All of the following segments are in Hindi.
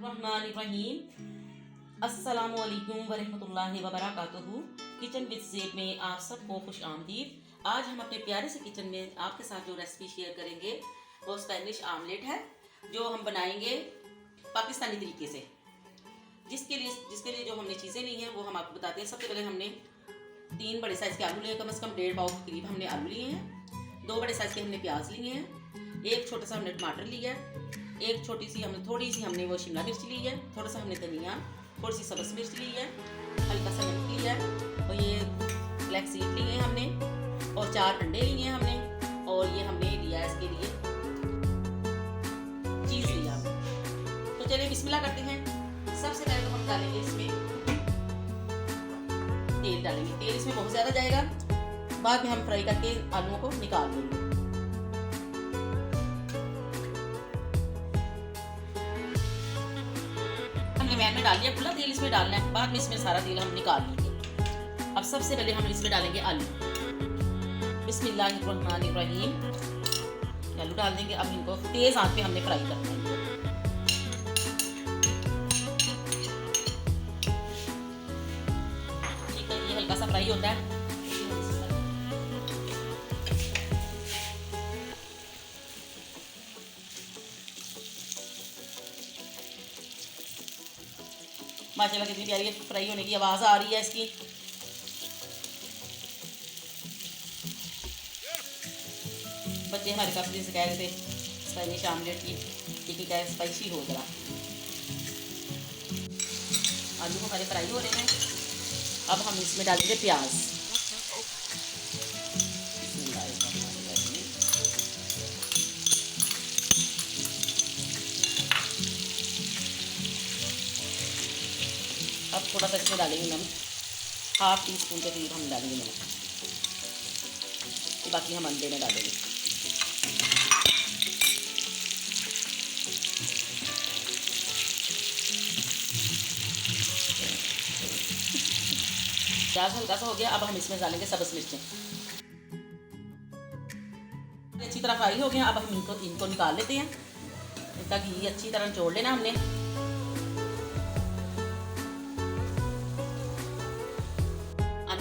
रहमानिर्रहीम। अस्सलामुअलैकुम वरहमतुल्लाहि वबरकातुहू। किचन विद ज़ेड में आप सबको खुश आमदीद। आज हम अपने प्यारे से किचन में आपके साथ जो रेसिपी शेयर करेंगे वो स्पेनिश आमलेट है, जो हम बनाएंगे पाकिस्तानी तरीके से। जिसके लिए जो हमने चीज़ें ली हैं वो हम आपको बताते हैं। सबसे पहले हमने 3 बड़े साइज़ के आलू लिए, कम से कम 1.5 पाव के करीब हमने आलू लिए हैं। 2 बड़े साइज़ के हमने प्याज लिए हैं। एक छोटा सा हमने टमाटर लिया है। एक थोड़ी सी हमने वो शिमला मिर्च ली है। थोड़ा सा हमने धनिया, थोड़ी सी सब्ज़ मिर्च ली है, हल्का सा नमक लिया है, और ये ब्लैक सीड लिए हैं हमने, और 4 अंडे लिए हैं हमने, और ये हमने लिया है इसके लिए चीज़ लिया हमने। तो चलिए बिस्मिल्लाह करते हैं। सबसे पहले तो हम डालेंगे इसमें तेल डालेंगे। तेल इसमें बहुत ज़्यादा जाएगा, बाद में हम फ्राई करके आलूओं को निकाल देंगे। पैन में डाल लिया, खुला तेल इसमें डालना है, बाद में इसमें सारा तेल हम निकाल लेंगे। अब सबसे पहले हम इसमें डालेंगे आलू। बिस्मिल्लाहिर्रहमानिर्रहीम। आलू डाल देंगे। अब इनको तेज आंच पे हमने फ्राई करना है। ठीक है, ये हल्का सा फ्राई होता है। माशाल्लाह कितनी प्यारी फ्राई होने की आवाज़ आ रही है इसकी। बच्चे हमारे काफ़ी से कह रहे थे स्पेनिश आमलेट की क्या स्पाइसी हो जरा। आलू हमारे फ्राई हो रहे हैं। अब हम इसमें डालेंगे प्याज। अब थोड़ा सा इसमें डालेंगे नमक, 1/2 टीस्पून के करीब हम डालेंगे नमक। बाकी हम अंडे में डालेंगे। प्याज हल्का सा हो गया। अब हम इसमें डालेंगे सब्ज़ मिर्चें। अच्छी तरह फ्राई हो गया। अब हम इनको निकाल लेते हैं। इनका घी अच्छी तरह निचोड़ लेना हमने।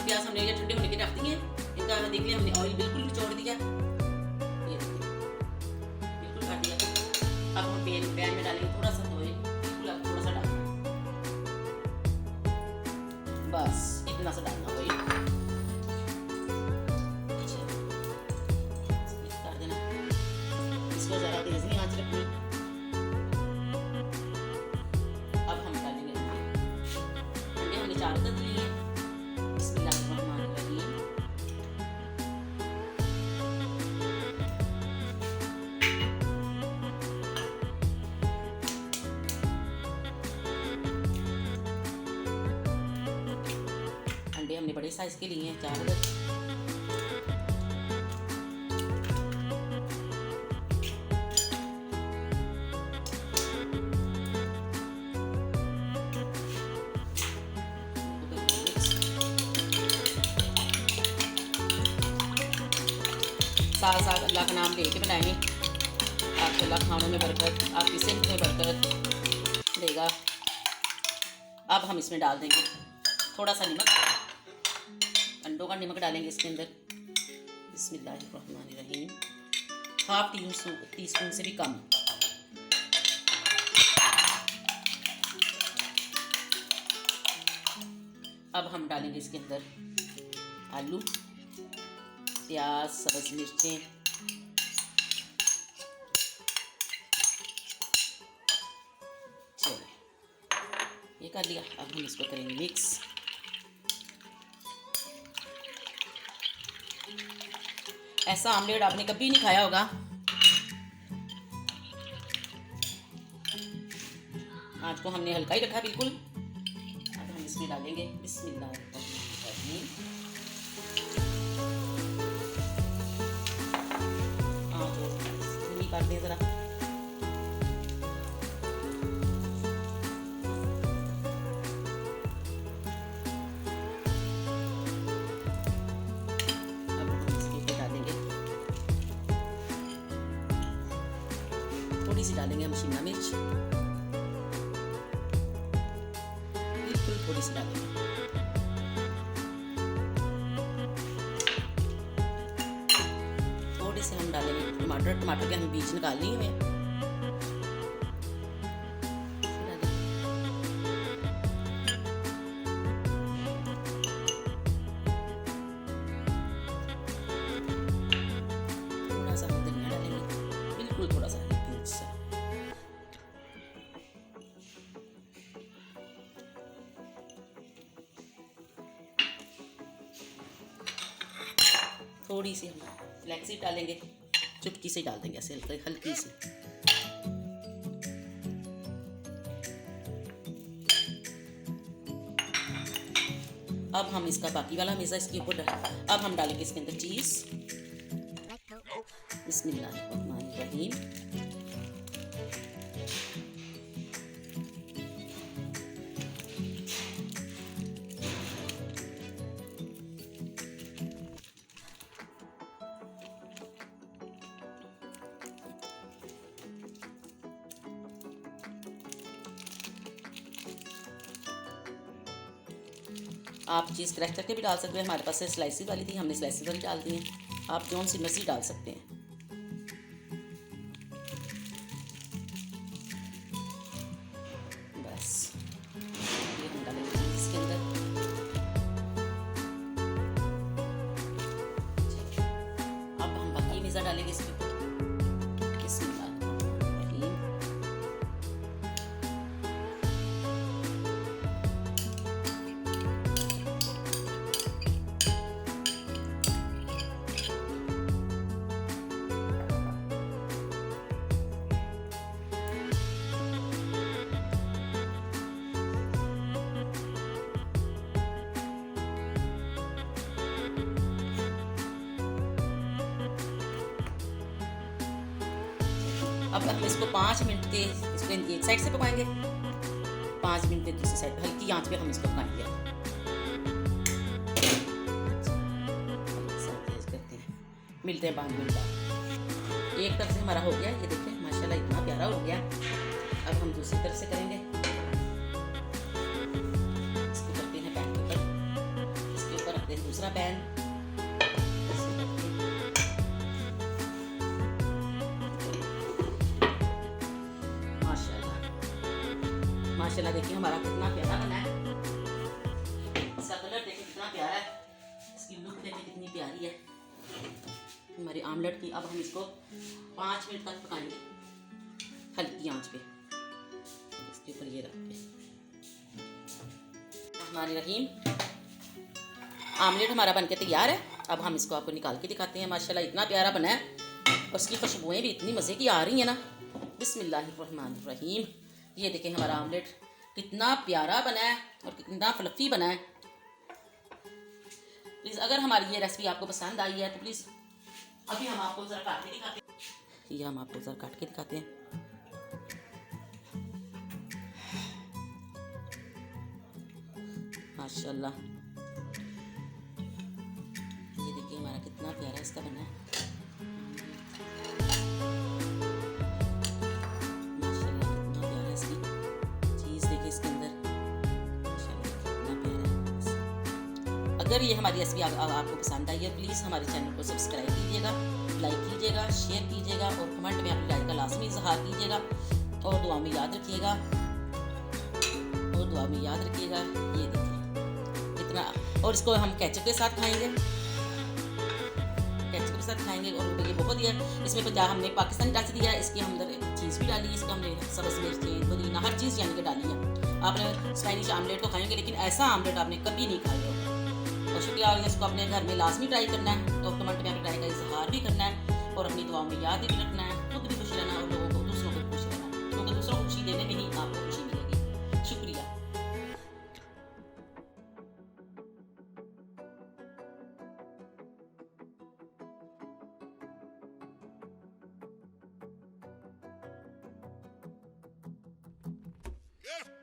प्याज हमने ये ठंडे होने के रख दिए। इनका देख लिया हमने, ऑयल बिल्कुल निचोड़ दिया, ये बिल्कुल काट दिया। अब हम पैन में डालेंगे थोड़ा सा ऑयल, बिल्कुल अब थोड़ा सा डालें, बस इतना सा डालना ऑयल। कर देना, इसको ज़रा तेज नहीं आंच रखनी। अब हम डालेंगे अंडे हमने 4 अदद लिए। अंडे हमने बड़े साइज के लिए हैं, 4 अदद। साथ साथ अल्लाह का नाम लेके बनाएंगे। आपके अल्लाह खानों में बरकत, आपकी सेहत में बरकत देगा। अब हम इसमें डाल देंगे थोड़ा सा नमक, अंडों का नमक डालेंगे इसके अंदर। बिस्मिल्लाहिर्रहमानिर्रहीम। 1/2 टीस्पून से भी कम। अब हम डालेंगे इसके अंदर आलू, प्याज, सब्ज़ मिर्चें, चलो ये कर लिया। अब हम इसको करेंगे मिक्स। ऐसा आमलेट आपने कभी नहीं खाया होगा। आज को हमने हल्का ही रखा बिल्कुल। अब हम इसमें डालेंगे बिस्मिल्लाहिर्रहमानिर्रहीम। कर दें ज़रा। अब हम इसके डालेंगे, थोड़ी सी डालेंगे हम शिमला मिर्च, थोड़ी सी डालेंगे। थोड़ी सी हम डालेंगे टमाटर। टमाटर के हम बीज निकाल लिए हैं। थोड़ा सा हम धनिया डालेंगे, बिल्कुल थोड़ा सा, पिंच सा। थोड़ी सी हम फ्लैक्स सीड डालेंगे, चुटकी से डाल देंगे ऐसे हल्की सी। अब हम इसका बाकी वाला मेज़ा इसके ऊपर अब हम डालेंगे इसके अंदर चीज़। बिस्मिल्लाहिर्रहमानिर्रहीम। आप चीज़ क्रैश करके भी डाल सकते हैं, हमारे पास से स्लाइसिस वाली थी, हमने स्लाइसिस वाली डाल दी है। आप जौन सी मर्जी डाल सकते हैं। बस ये हम डालेंगे चीज़ इसके अंदर। अब हम बाकी मिर्चा डालेंगे इसके ऊपर। अब हम इसको 5 मिनट के इसको एक साइड से पकाएंगे, 5 मिनट के दूसरी साइड पे हल्की आंच पे हम इसको पकाएंगे। करते हैं, मिलते हैं 5 मिनट बाद। एक तरफ से हमारा हो गया, ये देखिए माशाल्लाह इतना प्यारा हो गया। अब हम दूसरी तरफ से करेंगे। इसको करते हैं पैन के ऊपर, इसके ऊपर रखते हैं दूसरा पैन। माशाल्लाह देखिए हमारा कितना प्यारा बना है। इसका कलर देखिए कितना प्यारा है, इसकी लुक देखिए कितनी प्यारी है हमारे आमलेट की। अब हम इसको 5 मिनट तक पकाएंगे हल्की आंच पे। इसके ऊपर ये रख के रहमानिर्रहीम, आमलेट हमारा बनके तैयार है। अब हम इसको आपको निकाल के दिखाते हैं। माशाल्लाह इतना प्यारा बना है और उसकी खुशबुएं भी इतनी मज़े की आ रही हैं ना। बिस्मिल्लाहिर्रहमानिर्रहीम। ये देखें हमारा आमलेट कितना प्यारा बना है और कितना फ्लफ़ी बना है। प्लीज़ अगर हमारी ये रेसिपी आपको पसंद आई है तो प्लीज़ अभी हम आपको ज़रा काट के दिखाते हैं। ये हम आपको ज़रा काट के दिखाते हैं। माशाल्लाह ये देखिए हमारा कितना प्यारा इसका बना है। अगर ये हमारी रेसिपी आपको पसंद आई है प्लीज़ हमारे चैनल को सब्सक्राइब कीजिएगा, लाइक कीजिएगा, शेयर कीजिएगा और कमेंट में अपनी राय का लाजमी इजहार कीजिएगा और दुआ में याद रखिएगा। ये देखिए इतना, और इसको हम केचप के साथ खाएंगे, और ये बहुत ही है। इसमें पंजाब हमने पाकिस्तानी टच दिया है, इसके अंदर चीज़ भी डाली है, इसका हमने सब्ज़ मिर्ची पुदीना हर चीज़ यानी कि डाली है। आपने स्पेनिश आमलेट को खाएंगे लेकिन ऐसा आमलेट आपने कभी नहीं खाया होगा। तो शुक्रिया, और इसको अपने घर में लाजमी ट्राई करना है और कमेंट में अपनी ट्राई का इजहार भी करना है और अपनी दुआओं में याद भी रखना है। खुद भी खुश रहना और लोगों को दूसरों को खुश रहना, क्योंकि दूसरों को खुशी देने में ही आपको खुशी मिलेगी। शुक्रिया। Yeah.